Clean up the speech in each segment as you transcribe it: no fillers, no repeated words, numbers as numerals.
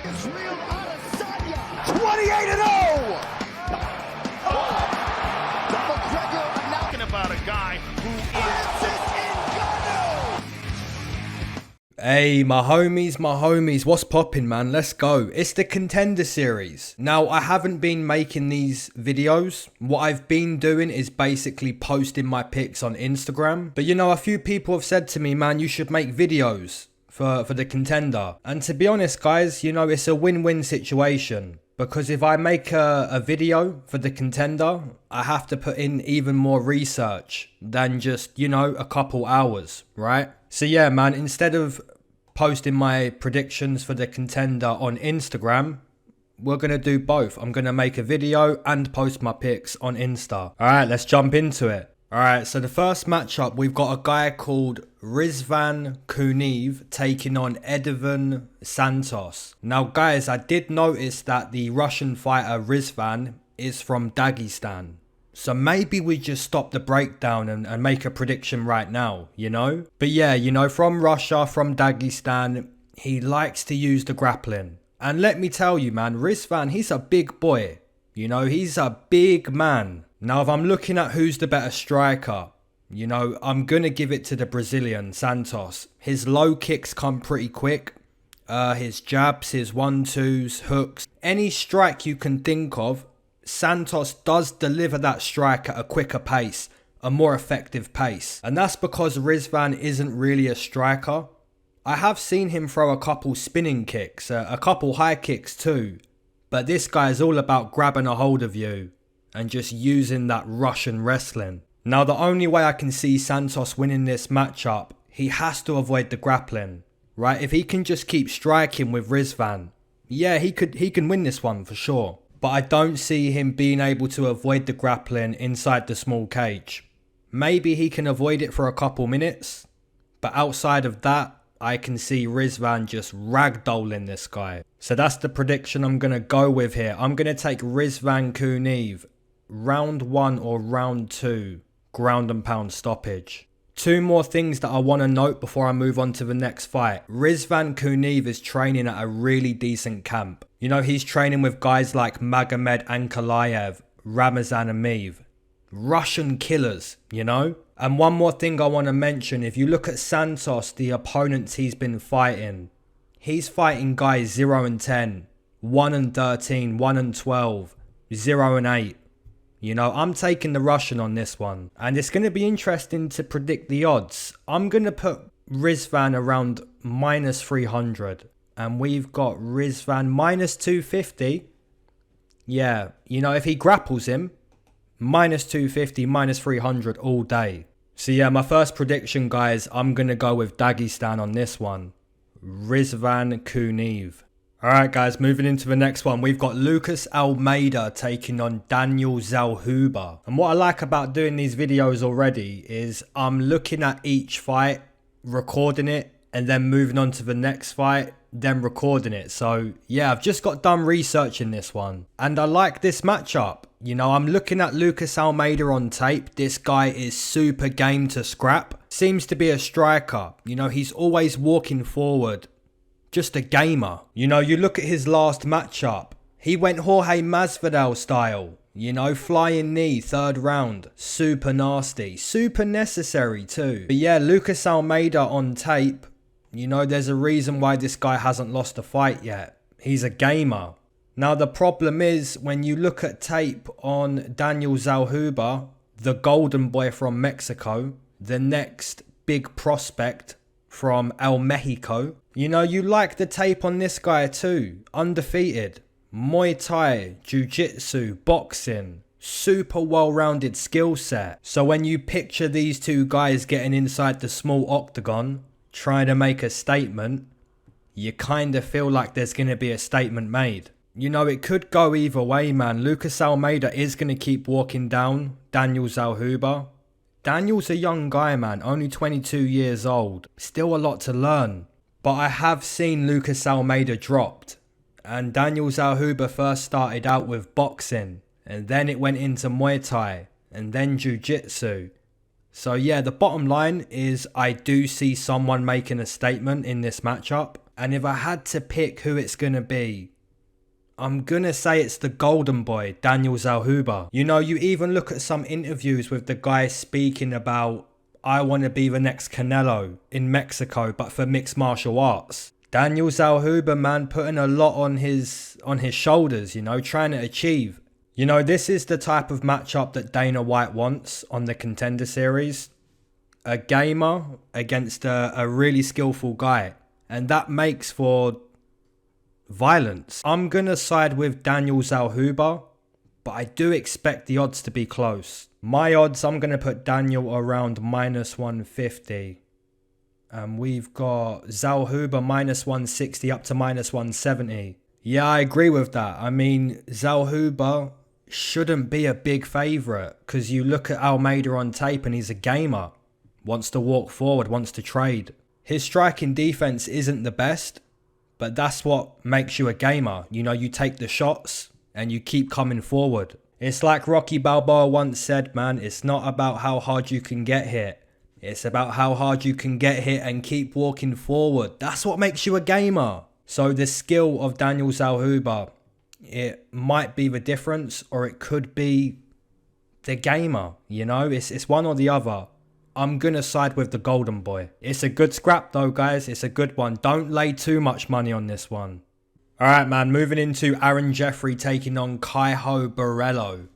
Israel Adesanya, 28-0. McGregor announcing about a guy who is Hey, my homies, what's poppin', man? Let's go. It's the Contender series. Now, I haven't been making these videos. What I've been doing is basically posting my picks on Instagram. But you know, a few people have said to me, man, you should make videos for the Contender. And to be honest, guys, you know, it's a win-win situation. Because if I make a video for the Contender, I have to put in even more research than just, you know, a couple hours, right? So yeah, man, instead of posting my predictions for the Contender on Instagram, we're going to do both. I'm going to make a video and post my picks on Insta. Alright, let's jump into it. Alright, so the first matchup, we've got a guy called Rizvan Kuniev taking on Edivan Santos. Now guys, I did notice that the Russian fighter Rizvan is from Dagestan. So maybe we just stop the breakdown and make a prediction right now, you know? But yeah, you know, from Russia, from Dagestan, he likes to use the grappling. And let me tell you, man, Rizvan, he's a big boy. You know, he's a big man. Now, if I'm looking at who's the better striker, you know, I'm going to give it to the Brazilian, Santos. His low kicks come pretty quick. His jabs, his 1-2s, hooks, any strike you can think of, Santos does deliver that strike at a quicker pace, a more effective pace. And that's because Rizvan isn't really a striker. I have seen him throw a couple spinning kicks, a couple high kicks too. But this guy is all about grabbing a hold of you and just using that Russian wrestling. Now the only way I can see Santos winning this matchup, he has to avoid the grappling, right? If he can just keep striking with Rizvan, yeah, he can win this one for sure. But I don't see him being able to avoid the grappling inside the small cage. Maybe he can avoid it for a couple minutes, but outside of that, I can see Rizvan just ragdolling this guy. So that's the prediction I'm going to go with here. I'm going to take Rizvan Kuniev, round 1 or round 2, ground and pound stoppage. Two more things that I want to note before I move on to the next fight. Rizvan Kuniev is training at a really decent camp. You know, he's training with guys like Magomed Ankalaev, Ramazan Ameev. Russian killers, you know? And one more thing I want to mention. If you look at Santos, the opponents he's been fighting, he's fighting guys 0-10, 1-13, 1-12, 0-8. You know, I'm taking the Russian on this one. And it's going to be interesting to predict the odds. I'm going to put Rizvan around minus 300. And we've got Rizvan minus 250. Yeah, you know, if he grapples him, minus 250, minus 300 all day. So yeah, my first prediction, guys, I'm going to go with Dagestan on this one. Rizvan Kuniev. Alright guys, moving into the next one, we've got Lukas Almeida taking on Daniel Zellhuber. And what I like about doing these videos already is I'm looking at each fight, recording it, and then moving on to the next fight, then recording it. So yeah, I've just got done researching this one. And I like this matchup. You know, I'm looking at Lukas Almeida on tape. This guy is super game to scrap. Seems to be a striker. You know, he's always walking forward. Just a gamer. You know, you look at his last matchup. He went Jorge Masvidal style. You know, flying knee, 3rd round. Super nasty. Super necessary too. But yeah, Lukas Almeida on tape. You know, there's a reason why this guy hasn't lost a fight yet. He's a gamer. Now, the problem is when you look at tape on Daniel Zellhuber, the golden boy from Mexico, the next big prospect from El Mexico. You know, you like the tape on this guy too. Undefeated. Muay Thai, Jiu-Jitsu, boxing. Super well-rounded skill set. So when you picture these two guys getting inside the small octagon, trying to make a statement, you kind of feel like there's going to be a statement made. You know, it could go either way, man. Lukas Almeida is going to keep walking down Daniel Zellhuber. Daniel's a young guy, man. Only 22 years old. Still a lot to learn. But I have seen Lukas Almeida dropped. And Daniel Zellhuber first started out with boxing. And then it went into Muay Thai. And then Jiu-Jitsu. So yeah, the bottom line is I do see someone making a statement in this matchup. And if I had to pick who it's going to be, I'm going to say it's the golden boy, Daniel Zellhuber. You know, you even look at some interviews with the guy speaking about, I want to be the next Canelo in Mexico, but for mixed martial arts. Daniel Zellhuber, man, putting a lot on his shoulders, you know, trying to achieve. You know, this is the type of matchup that Dana White wants on the Contender Series. A gamer against a really skillful guy. And that makes for violence. I'm going to side with Daniel Zellhuber, but I do expect the odds to be close. My odds, I'm going to put Daniel around minus 150. And we've got Zellhuber minus 160 up to minus 170. Yeah, I agree with that. I mean, Zellhuber shouldn't be a big favourite because you look at Almeida on tape and he's a gamer. Wants to walk forward, wants to trade. His striking defense isn't the best, but that's what makes you a gamer. You know, you take the shots and you keep coming forward. It's like Rocky Balboa once said, man, it's not about how hard you can get hit. It's about how hard you can get hit and keep walking forward. That's what makes you a gamer. So the skill of Daniel Zellhuber, it might be the difference, or it could be the gamer. You know, it's one or the other. I'm going to side with the golden boy. It's a good scrap though, guys. It's a good one. Don't lay too much money on this one. Alright, man. Moving into Aaron Jeffrey taking on Caio Borralho.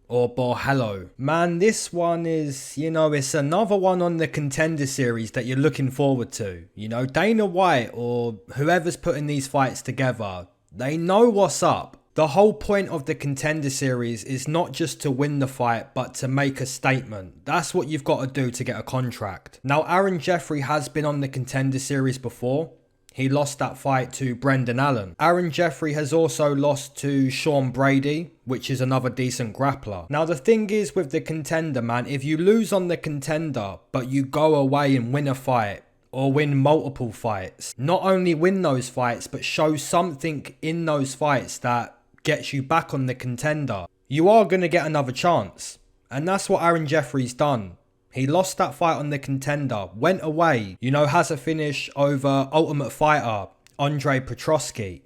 Or Borralho. Man, this one is, you know, it's another one on the Contender Series that you're looking forward to. You know, Dana White or whoever's putting these fights together, they know what's up. The whole point of the Contender Series is not just to win the fight, but to make a statement. That's what you've got to do to get a contract. Now, Aaron Jeffrey has been on the Contender Series before. He lost that fight to Brendan Allen. Aaron Jeffrey has also lost to Sean Brady, which is another decent grappler. Now, the thing is with the Contender, man, if you lose on the Contender, but you go away and win a fight, or win multiple fights, not only win those fights, but show something in those fights that gets you back on the Contender, you are going to get another chance. And that's what Aaron Jeffrey's done. He lost that fight on the Contender, went away, you know, has a finish over Ultimate Fighter, Andre Petroski.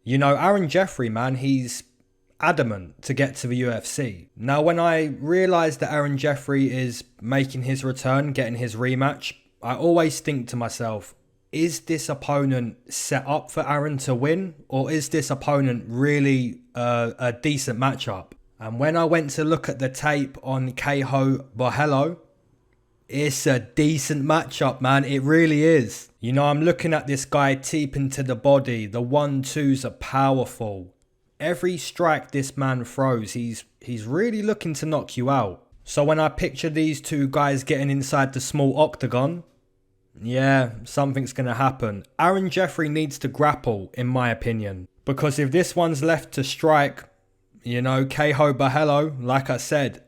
You know, Aaron Jeffrey, man, he's adamant to get to the UFC. Now, when I realised that Aaron Jeffrey is making his return, getting his rematch, I always think to myself, is this opponent set up for Aaron to win? Or is this opponent really a decent matchup? And when I went to look at the tape on Caio Borralho, it's a decent matchup, man. It really is. You know, I'm looking at this guy teep into the body. The 1-2s are powerful. Every strike this man throws, he's really looking to knock you out. So when I picture these two guys getting inside the small octagon, yeah, something's going to happen. Aaron Jeffrey needs to grapple, in my opinion. Because if this one's left to strike, you know, Caio Borralho, like I said,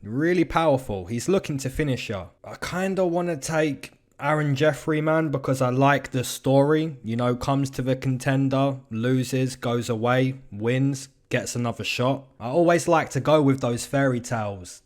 really powerful. He's looking to finish her. I kind of want to take Aaron Jeffrey, man, because I like the story. You know, comes to the Contender, loses, goes away, wins, gets another shot. I always like to go with those fairy tales.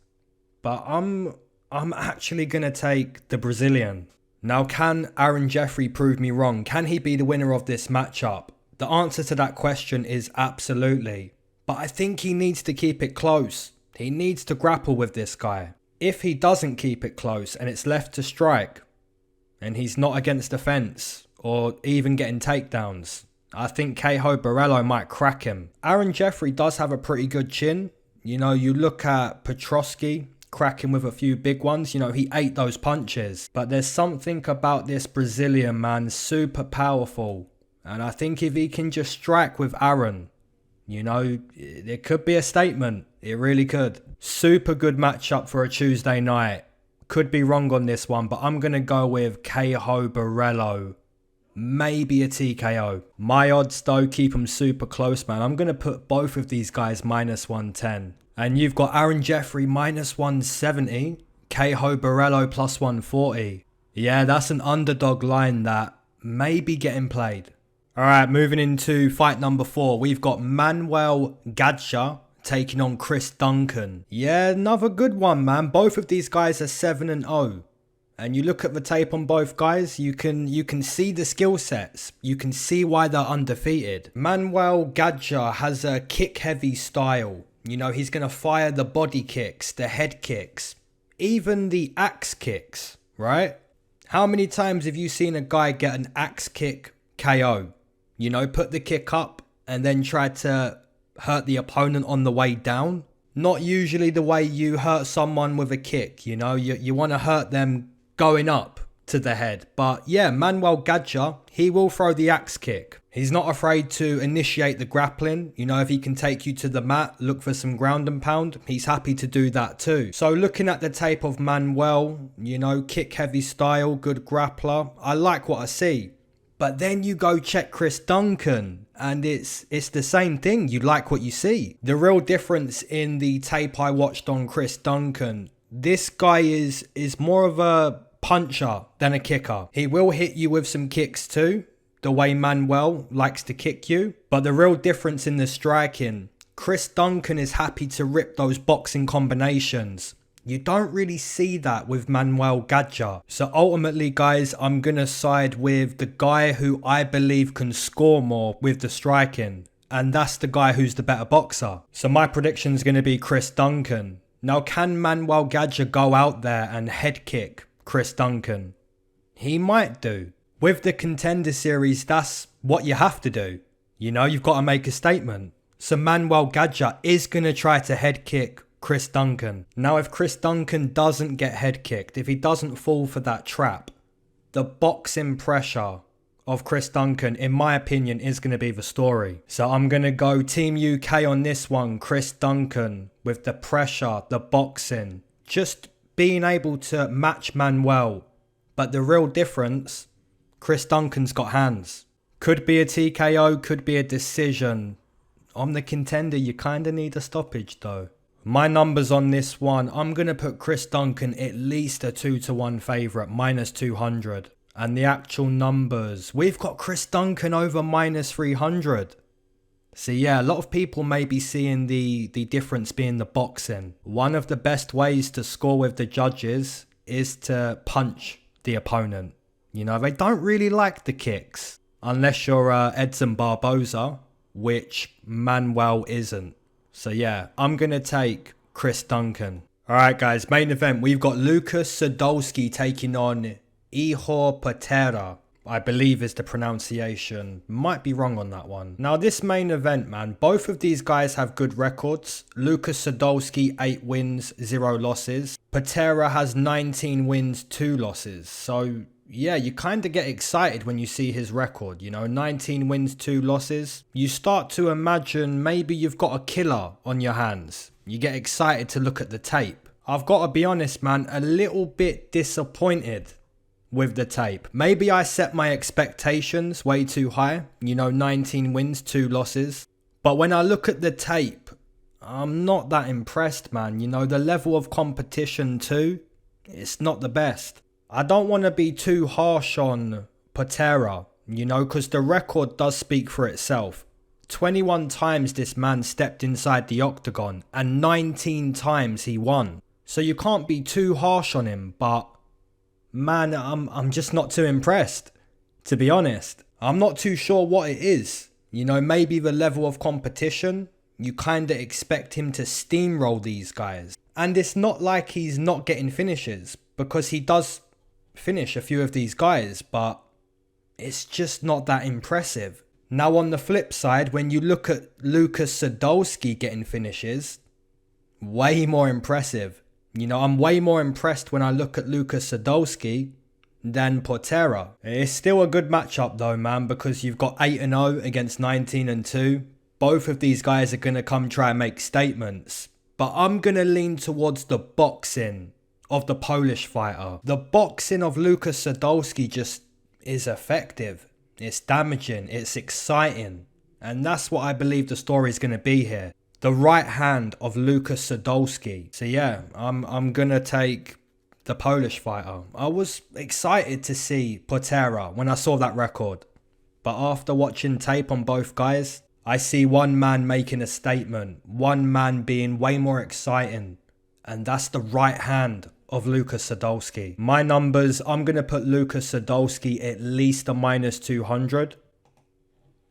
But I'm actually going to take the Brazilian. Now, can Aaron Jeffrey prove me wrong? Can he be the winner of this matchup? The answer to that question is absolutely. But I think he needs to keep it close. He needs to grapple with this guy. If he doesn't keep it close and it's left to strike, and he's not against the fence or even getting takedowns, I think Caio Borralho might crack him. Aaron Jeffrey does have a pretty good chin. You know, you look at Petroski cracking with a few big ones. You know, he ate those punches. But there's something about this Brazilian, man, super powerful. And I think if he can just strike with Aaron, you know, it could be a statement. It really could. Super good matchup for a Tuesday night. Could be wrong on this one, but I'm going to go with Caio Borralho. Maybe a TKO. My odds, though, keep them super close, man. I'm going to put both of these guys minus 110. And you've got Aaron Jeffrey minus 170. Caio Borralho plus 140. Yeah, that's an underdog line that may be getting played. Alright, moving into fight number 4. We've got Manuel Gaxhja taking on Chris Duncan. Yeah, another good one, man. Both of these guys are 7-0. And you look at the tape on both guys, you can see the skill sets. You can see why they're undefeated. Manuel Gaxhja has a kick-heavy style. You know, he's going to fire the body kicks, the head kicks, even the axe kicks, right? How many times have you seen a guy get an axe kick KO? You know, put the kick up and then try to hurt the opponent on the way down? Not usually the way you hurt someone with a kick, you know? You want to hurt them going up to the head. But yeah, Manuel Gaxhja, he will throw the axe kick. He's not afraid to initiate the grappling. You know, if he can take you to the mat, look for some ground and pound, he's happy to do that too. So looking at the tape of Manuel, you know, kick heavy style, good grappler. I like what I see. But then you go check Chris Duncan and it's the same thing. You like what you see. The real difference in the tape I watched on Chris Duncan, this guy is more of a puncher than a kicker. He will hit you with some kicks too, the way Manuel likes to kick you. But the real difference in the striking, Chris Duncan is happy to rip those boxing combinations. You don't really see that with Manuel Gaxhja. So ultimately, guys, I'm going to side with the guy who I believe can score more with the striking. And that's the guy who's the better boxer. So my prediction is going to be Chris Duncan. Now, can Manuel Gaxhja go out there and head kick Chris Duncan? He might do. With the Contender series, that's what you have to do. You know, you've got to make a statement. So Manuel Gaxhja is going to try to head kick Chris Duncan. Now, if Chris Duncan doesn't get head kicked, if he doesn't fall for that trap, the boxing pressure of Chris Duncan, in my opinion, is going to be the story. So I'm going to go Team UK on this one. Chris Duncan with the pressure, the boxing, just being able to match Manuel. But the real difference, Chris Duncan's got hands. Could be a TKO, could be a decision. On the Contender, you kind of need a stoppage though. My numbers on this one, I'm going to put Chris Duncan at least a 2-1 favourite, -200. And the actual numbers, we've got Chris Duncan over -300. So yeah, a lot of people may be seeing the difference being the boxing. One of the best ways to score with the judges is to punch the opponent. You know, they don't really like the kicks. Unless you're Edson Barboza, which Manuel isn't. So yeah, I'm going to take Chris Duncan. Alright guys, main event. We've got Lukas Sudolski taking on Igor Poterya. I believe is the pronunciation. Might be wrong on that one. Now this main event, man, both of these guys have good records. Lukas Sudolski, 8 wins, 0 losses. Poterya has 19 wins, 2 losses. So yeah, you kind of get excited when you see his record, you know, 19 wins, 2 losses. You start to imagine maybe you've got a killer on your hands. You get excited to look at the tape. I've got to be honest, man, a little bit disappointed with the tape. Maybe I set my expectations way too high, you know, 19 wins, 2 losses. But when I look at the tape, I'm not that impressed, man. You know, the level of competition too, it's not the best. I don't want to be too harsh on Poterya, you know, because the record does speak for itself. 21 times this man stepped inside the octagon and 19 times he won. So you can't be too harsh on him, but man, I'm just not too impressed, to be honest. I'm not too sure what it is. You know, maybe the level of competition. You kind of expect him to steamroll these guys. And it's not like he's not getting finishes, because he does finish a few of these guys, but it's just not that impressive. Now on the flip side, when you look at Lukas Sudolski getting finishes, way more impressive. You know, I'm way more impressed when I look at Lukas Sudolski than Poterya. It's still a good matchup though, man, because you've got 8-0 against 19-2. Both of these guys are going to come try and make statements. But I'm going to lean towards the boxing of the Polish fighter. The boxing of Lukas Sudolski just is effective. It's damaging. It's exciting. And that's what I believe the story is going to be here. The right hand of Lukas Sudolski. So yeah, I'm going to take the Polish fighter. I was excited to see Poterya when I saw that record. But after watching tape on both guys, I see one man making a statement, one man being way more exciting, and that's the right hand of Lukas Sudolski. My numbers, I'm going to put Lukas Sudolski at least a minus 200.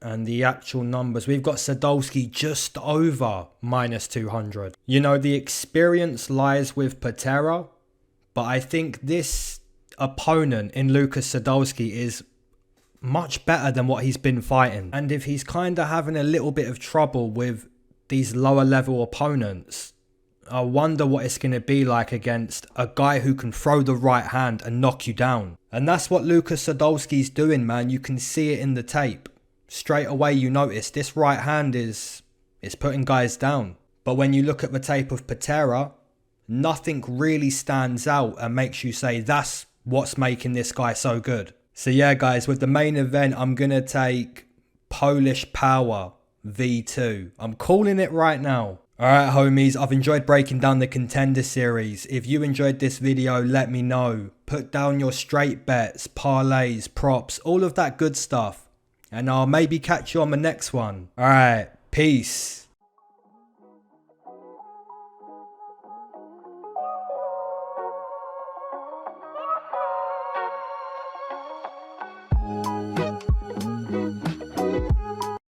And the actual numbers, we've got Sudolski just over minus 200. You know, the experience lies with Poterya, but I think this opponent in Lukas Sudolski is much better than what he's been fighting. And if he's kind of having a little bit of trouble with these lower level opponents, I wonder what it's going to be like against a guy who can throw the right hand and knock you down. And that's what Lukas Sudolski's doing, man. You can see it in the tape. Straight away you notice this right hand is putting guys down. But when you look at the tape of Poterya, nothing really stands out and makes you say that's what's making this guy so good. So yeah guys, with the main event, I'm going to take Polish Power V2. I'm calling it right now. Alright homies, I've enjoyed breaking down the Contender series. If you enjoyed this video, let me know. Put down your straight bets, parlays, props, all of that good stuff. And I'll maybe catch you on the next one. Alright, peace.